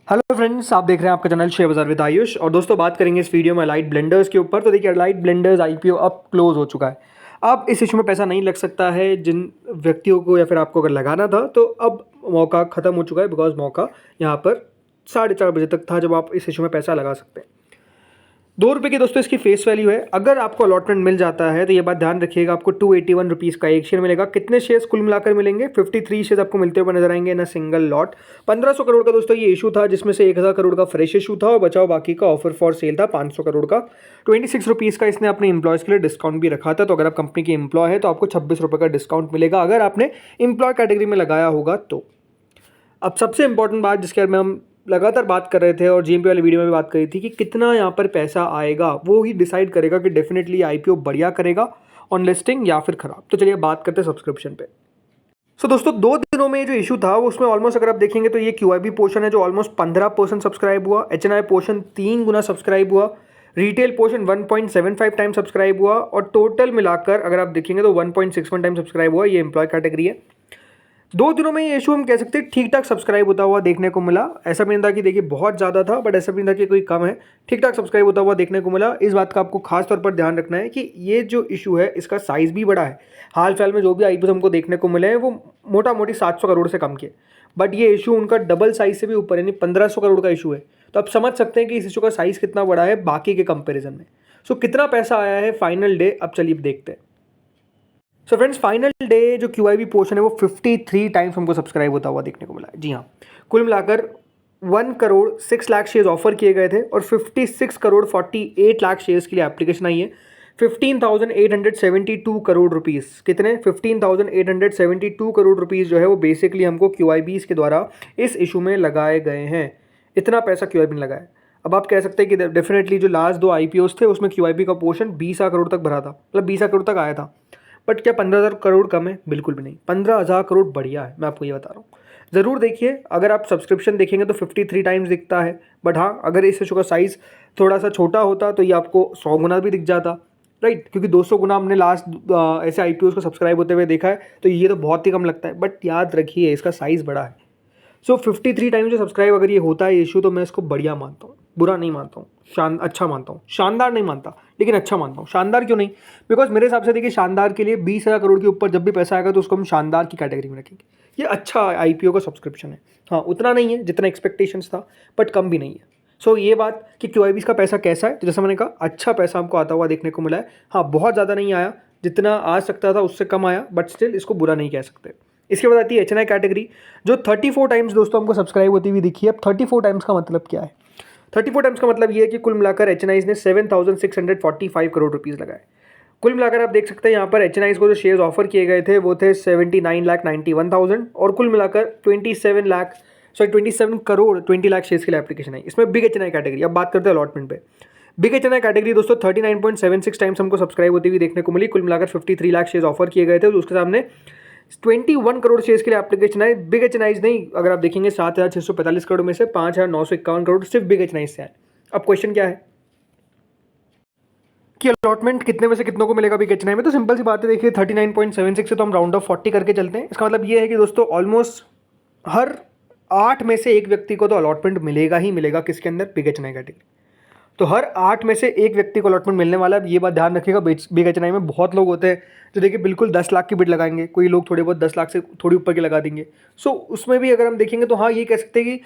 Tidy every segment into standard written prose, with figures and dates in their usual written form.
Hello friends, आप देख रहे हैं आपका चैनल शेयर बाजार विद आयुष। और दोस्तों बात करेंगे इस वीडियो में लाइट ब्लेंडर्स के ऊपर। तो देखिए, लाइट ब्लेंडर्स आईपीओ अब क्लोज हो चुका है। अब इस इशू में पैसा नहीं लग सकता है जिन व्यक्तियों को या फिर आपको अगर लगाना था, तो अब मौका ख़त्म हो चुका है। बिकॉज मौका यहाँ पर 4:30 बजे तक था जब आप इस इशू में पैसा लगा सकते हैं। ₹2 की दोस्तों इसकी फेस वैल्यू है। अगर आपको अलॉटमेंट मिल जाता है तो ये बात ध्यान रखिएगा, आपको ₹281 का एक शेयर मिलेगा। कितने शेयर्स कुल मिलाकर मिलेंगे? 53 शेयर्स आपको मिलते हुए नजर आएंगे इन अ सिंगल लॉट। 1500 करोड़ का दोस्तों ये इशू था, जिसमें से 1000 करोड़ का फ्रेश इशू था और बचाओ बाकी का ऑफर फॉर सेल था 500 करोड़ का। ₹26 का इसने अपने एम्प्लॉयज़ के लिए डिस्काउंट भी रखा था। तो अगर आप कंपनी के एम्प्लॉय है तो आपको ₹26 का डिस्काउंट मिलेगा अगर आपने एम्प्लॉय कैटेगरी में लगाया होगा तो। अब सबसे इंपॉर्टेंट बात जिसके बारे में हम लगातार बात कर रहे थे और जीएमपी वाली वीडियो में भी बात करी थी कि कितना यहाँ पर पैसा आएगा, वो ही डिसाइड करेगा कि डेफिनेटली आईपीओ बढ़िया करेगा ऑन लिस्टिंग या फिर खराब। तो चलिए बात करते हैं सब्सक्रिप्शन पे। दोस्तों 2 दिनों में जो इशू था उसमें ऑलमोस्ट अगर आप देखेंगे तो ये क्यूआईबी पोर्शन है जो ऑलमोस्ट 15% सब्सक्राइब हुआ, एचएनआई पोर्शन 3 गुना सब्सक्राइब हुआ, रिटेल पोर्शन 1.75 टाइम सब्सक्राइब हुआ और टोटल मिलाकर अगर आप देखेंगे तो 1.61 टाइम सब्सक्राइब हुआ। ये एम्प्लॉय कैटेगरी है। 2 दिनों में ये इशू हम कह सकते हैं ठीक ठाक सब्सक्राइब होता हुआ देखने को मिला। ऐसा भी नहीं था कि देखिए बहुत ज़्यादा था, बट ऐसा भी नहीं था कि कोई कम है। ठीक ठाक सब्सक्राइब होता हुआ देखने को मिला। इस बात का आपको खास तौर पर ध्यान रखना है कि ये जो इशू है इसका साइज़ भी बड़ा है। हाल फिलहाल में जो भी आईपीओ हमको देखने को मिले हैं वो मोटा मोटी 700 करोड़ से कम के, बट ये इशू उनका डबल साइज से भी ऊपर यानी 1500 करोड़ का इशू है। तो आप समझ सकते हैं कि इस इशू का साइज़ कितना बड़ा है बाकी के कंपेरिजन में। कितना पैसा आया है फाइनल डे, अब चलिए देखते हैं। फ्रेंड्स, फाइनल डे जो क्यूआईबी पोर्शन है वो 53 टाइम्स हमको सब्सक्राइब होता हुआ देखने को मिला है। जी हाँ, कुल मिलाकर 1 करोड़ 6 लाख शेयर्स ऑफर किए गए थे और 56 करोड़ 48 लाख शेयर्स के लिए एप्लीकेशन आई है। 15,872 करोड़ रुपीस, कितने? 15,872 करोड़ रुपीस जो है वो बेसिकली हमको क्यूआईबीज के द्वारा इस इशू में लगाए गए हैं। इतना पैसा क्यूआईबी ने लगाया। अब आप कह सकते हैं कि डेफिनेटली जो लास्ट 2 आईपीओस थे उसमें क्यूआईबी का पोर्शन 20,000 करोड़ तक भरा था, मतलब 20,000 करोड़ तक आया था। बट क्या 15,000 करोड़ कम है? बिल्कुल भी नहीं। 15,000 करोड़ बढ़िया है, मैं आपको ये बता रहा हूँ। ज़रूर देखिए, अगर आप सब्सक्रिप्शन देखेंगे तो 53 टाइम्स दिखता है, बट हाँ अगर इस इशू का साइज़ थोड़ा सा छोटा होता तो ये आपको 100 गुना भी दिख जाता, राइट? क्योंकि 200 गुना हमने लास्ट ऐसे आईपीओस को सब्सक्राइब होते हुए देखा है, तो ये तो बहुत ही कम लगता है। बट याद रखिए इसका साइज़ बड़ा है। 53 टाइम्स जो सब्सक्राइब अगर ये होता है इशू, तो मैं इसको बढ़िया मानता हूँ, बुरा नहीं मानता हूँ, अच्छा मानता हूँ। शानदार नहीं मानता, लेकिन अच्छा मानता हूँ। शानदार क्यों नहीं? बिकॉज मेरे हिसाब से देखिए, शानदार के लिए 20,000 करोड़ के ऊपर जब भी पैसा आएगा तो उसको हम शानदार की कैटेगरी में रखेंगे। ये अच्छा आईपीओ का सब्सक्रिप्शन है। हाँ, उतना नहीं है जितना एक्सपेक्टेशंस था, बट कम भी नहीं है। ये बात कि क्यूआईबीज का पैसा कैसा है, तो जैसा मैंने कहा अच्छा पैसा हमको आता हुआ देखने को मिला है। हाँ, बहुत ज़्यादा नहीं आया, जितना आ सकता था उससे कम आया, बट स्टिल इसको बुरा नहीं कह सकते। इसके बाद आती है एचएनआई कैटेगरी, जो 34 टाइम्स दोस्तों हमको सब्सक्राइब होती हुई दिखी है। अब 34 टाइम्स का मतलब क्या है? 34 टाइम्स का मतलब ये है कि कुल मिलाकर एचएनआईज ने 7,645 करोड़ रुपीज़ लगाए। कुल मिलाकर आप देख सकते हैं यहाँ पर एचएनआईज को जो शेयर्स ऑफर किए गए थे वो थे 79,91,000 और कुल मिलाकर 27 करोड़ 20 लाख शेयर्स के लिए एप्लीकेशन आई। इसमें बिग एचएनआई कैटेगरी। अब बात करते हैं अलॉटमेंट पे। बिग एचएनआई कैटेगरी दोस्तों 39.76 टाइम्स हमको सब्सक्राइब होती हुई देखने को मिली। कुल मिलाकर 53 लाख शेयर्स ऑफर किए गए थे, उसके सामने 21 करोड़ शेयर्स के लिए एप्लीकेशन आए। बिग एचएनआईज नहीं, अगर आप देखेंगे 7,645 करोड़ में से 5,951 करोड़ सिर्फ बिग एचएनआईज से आए। अब क्वेश्चन क्या है कि अलॉटमेंट कितने में से कितनों को मिलेगा बिग एचएनआई में? तो सिंपल सी बात है, देखिए 39.76 से तो हम राउंड ऑफ 40 करके चलते हैं। इसका मतलब ये है कि दोस्तों ऑलमोस्ट हर 8 में से एक व्यक्ति को तो अलॉटमेंट मिलेगा ही मिलेगा। किसके अंदर? Big HNI category. तो हर 8 में से एक व्यक्ति को अलॉटमेंट मिलने वाला है। ये बात ध्यान रखिएगा। बिग एचएनआई में बहुत लोग होते हैं जो देखिए बिल्कुल 10 लाख की बिड लगाएंगे, कोई लोग थोड़े बहुत 10 लाख से थोड़ी ऊपर के लगा देंगे। उसमें भी अगर हम देखेंगे तो हाँ, ये कह सकते हैं कि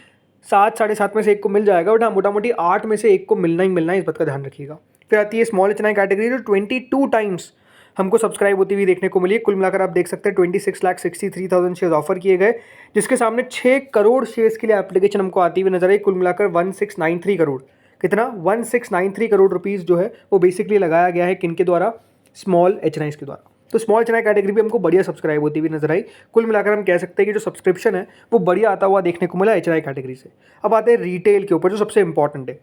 7 साढ़े 7 में से एक को मिल जाएगा, बट हाँ मोटा मोटी 8 में से एक को मिलना ही मिलना है, इस बात का ध्यान रखिएगा। फिर आती है स्मॉल एचएनआई कैटेगरी, जो 22 टाइम्स हमको सब्सक्राइब होती हुई देखने को मिली। कुल मिलाकर आप देख सकते हैं 26,63,000 शेयर ऑफर किए गए, जिसके सामने 6 करोड़ शेयर्स के लिए एप्लीकेशन हमको आती हुई नजर आई। कुल मिलाकर 1693 करोड़, कितना? 1693 करोड़ रुपीस जो है वो बेसिकली लगाया गया है किनके द्वारा? स्मॉल एचएनआईज के द्वारा। तो स्मॉल एचएनआई कैटेगरी भी हमको बढ़िया सब्सक्राइब होती हुई नजर आई। कुल मिलाकर हम कह सकते हैं कि जो सब्सक्रिप्शन है वो बढ़िया आता हुआ देखने को मिला एचएनआई कैटेगरी से। अब आते हैं रिटेल के ऊपर, जो सबसे इंपॉर्टेंट है।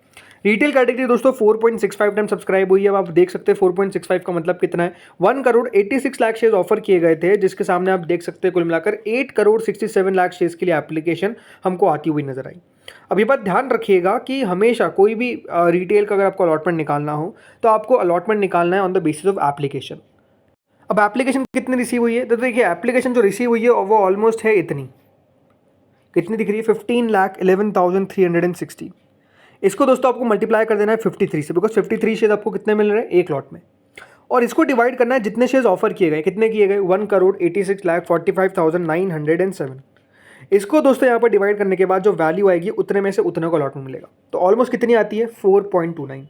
रिटेल कैटेगरी दोस्तों 4.65 टाइम सब्सक्राइब हुई है। अब आप देख सकते हैं 4.65 का मतलब कितना है? 1 करोड़ 86 लाख शेयर्स ऑफर किए गए थे, जिसके सामने आप देख सकते हैं कुल मिलाकर 8 करोड़ 67 लाख शेयर्स के लिए एप्लीकेशन हमको आती हुई नजर आई। अब ये बात ध्यान रखिएगा कि हमेशा कोई भी रिटेल का अगर आपको अलॉटमेंट निकालना हो तो आपको अलॉटमेंट निकालना है on the basis of application. अब एप्लीकेशन कितनी रिसीव हुई है? तो देखिए एप्लीकेशन जो रिसीव हुई है वो ऑलमोस्ट है इतनी, कितनी दिख रही है? 15,11,360। इसको दोस्तों आपको मल्टीप्लाई कर देना है 53 से, बिकॉज 53 शेयर आपको कितने मिल रहे हैं एक लॉट में, और इसको डिवाइड करना है जितने शेयर्स ऑफर किए गए। कितने किए गए? 1,86,45,907। इसको दोस्तों यहाँ पर डिवाइड करने के बाद जो वैल्यू आएगी उतने में से उतने को अलॉटमेंट मिलेगा। तो ऑलमोस्ट कितनी आती है? 4.29।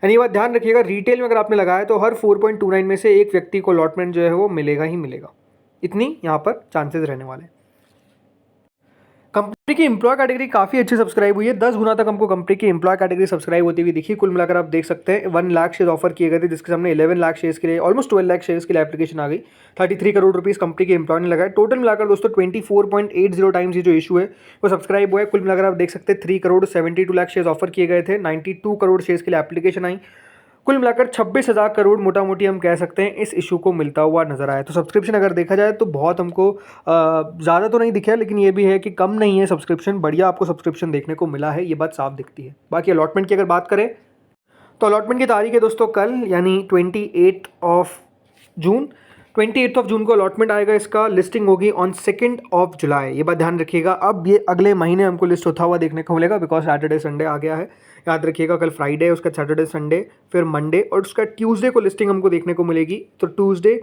यानी ये बात ध्यान रखिएगा, रिटेल में अगर आपने लगाया तो हर 4.29 में से एक व्यक्ति को अलॉटमेंट जो है वो मिलेगा ही मिलेगा। इतनी यहाँ पर चांसेस रहने वाले हैं। कंपनी की एम्प्लॉय कैटेगरी काफ़ी अच्छी सब्सक्राइब हुई है, 10 गुना तक हमको कंपनी की एम्प्लॉय कैटेगरी सब्सक्राइब होती हुई दिखी। कुल मिलाकर आप देख सकते हैं 1 लाख शेयर ऑफर किए गए थे, जिसके सामने 11 लाख शेयर्स के लिए ऑलमोस्ट 12 लाख शेयर्स के लिए एप्लीकेशन आ गई। 33 करोड़ रुपीस कंपनी के एम्प्लॉय ने लगाए। टोटल मिलाकर दोस्तों 24.80 टाइम्स ये जो इशू है वो सब्सक्राइब हुआ है। कुल मिलाकर आप देख सकते हैं 3,72,00,000 शेयर्स ऑफर किए गए थे, 92 करोड़ शेयर्स के लिए एप्लीकेशन आई। कुल मिलाकर 26,000 करोड़ मोटा मोटी हम कह सकते हैं इस इशू को मिलता हुआ नजर आया। तो सब्सक्रिप्शन अगर देखा जाए तो बहुत हमको ज़्यादा तो नहीं दिखा, लेकिन ये भी है कि कम नहीं है सब्सक्रिप्शन, बढ़िया आपको सब्सक्रिप्शन देखने को मिला है, ये बात साफ दिखती है। बाकी अलॉटमेंट की अगर बात करें तो अलॉटमेंट की तारीख है दोस्तों कल, यानी 28 जून को अलॉटमेंट आएगा। इसका लिस्टिंग होगी ऑन 2 जुलाई। ये बात ध्यान रखिएगा। अब ये अगले महीने हमको लिस्ट होता हुआ देखने को मिलेगा, बिकॉज सैटरडे संडे आ गया है। याद रखिएगा कल फ्राइडे है, उसका सैटरडे संडे, फिर मंडे और उसका ट्यूसडे को लिस्टिंग हमको देखने को मिलेगी। तो ट्यूसडे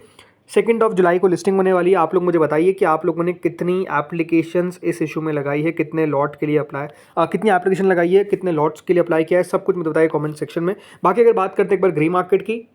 2 जुलाई को लिस्टिंग होने वाली है। आप लोग मुझे बताइए कि आप लोगों ने कितनी एप्लीकेशंस इस इशू में लगाई है, कितने लॉट के लिए कितनी एप्लीकेशन लगाई है, कितने लॉट्स के लिए अप्लाई किया है, सब कुछ मुझे बताइए कमेंट सेक्शन में। बाकी अगर बात करते हैं एक बार ग्रे मार्केट की,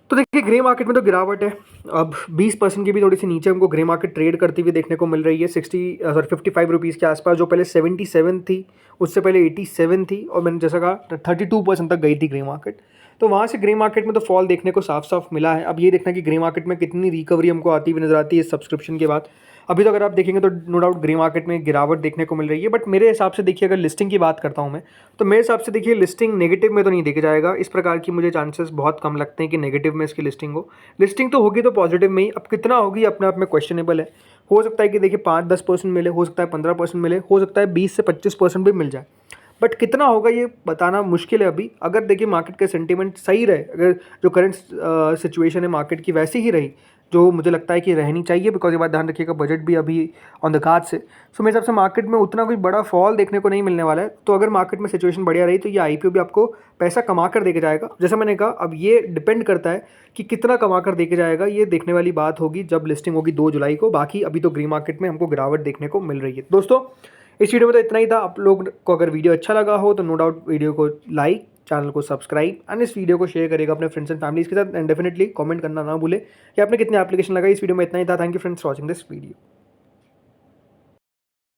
तो देखिए ग्रे मार्केट में तो गिरावट है। अब 20% की भी थोड़ी सी नीचे हमको ग्रे मार्केट ट्रेड करती हुई देखने को मिल रही है 55 रुपीज़ के आसपास। जो पहले 77 थी, उससे पहले 87 थी, और मैंने जैसा कहा 32% तक गई थी ग्रे मार्केट। तो वहाँ से ग्रे मार्केट में तो फॉल देखने को साफ साफ मिला है। अब ये देखना कि ग्रे मार्केट में कितनी रिकवरी हमको आती हुई नजर आती है इस सब्सक्रिप्शन के बाद। अभी तो अगर आप देखेंगे तो नो डाउट ग्रे मार्केट में गिरावट देखने को मिल रही है, बट मेरे हिसाब से देखिए अगर लिस्टिंग की बात करता हूँ मैं, तो मेरे हिसाब से देखिए लिस्टिंग नेगेटिव में तो नहीं देखा जाएगा। इस प्रकार की मुझे चांसेस बहुत कम लगते हैं कि नेगेटिव में इसकी लिस्टिंग हो। लिस्टिंग तो होगी तो पॉजिटिव में ही, अब कितना होगी अपने आप में क्वेश्चनेबल है। हो सकता है कि देखिए 5-10% मिले, हो सकता है 15% मिले, हो सकता है 20 से 25% भी मिल जाए, बट कितना होगा ये बताना मुश्किल है अभी। अगर देखिए मार्केट का सेंटीमेंट सही रहे, अगर जो करंट सिचुएशन है मार्केट की वैसी ही रही, जो मुझे लगता है कि रहनी चाहिए, बिकॉज ये बात ध्यान रखिएगा बजट भी अभी ऑन द कार्ड से, सो मेरे हिसाब से मार्केट में उतना कोई बड़ा फॉल देखने को नहीं मिलने वाला है। तो अगर मार्केट में सिचुएशन बढ़िया रही तो ये आईपीओ भी आपको पैसा कमा कर देके जाएगा। जैसा मैंने कहा, अब ये डिपेंड करता है कि कितना कमा कर देके जाएगा, ये देखने वाली बात होगी जब लिस्टिंग होगी 2 जुलाई को। बाकी अभी तो ग्रीन मार्केट में हमको गिरावट देखने को मिल रही है। दोस्तों इस वीडियो में तो इतना ही था। आप लोग को अगर वीडियो अच्छा लगा हो तो नो डाउट वीडियो को लाइक, चैनल को सब्सक्राइब एंड इस वीडियो को शेयर करेगा अपने फ्रेंड्स एंड फैमिलीज के साथ, एंड डेफिनेटली कमेंट करना ना भूले कि आपने कितनी एप्लीकेशन लगाई। इस वीडियो में इतना ही था। Thank you friends for watching this video.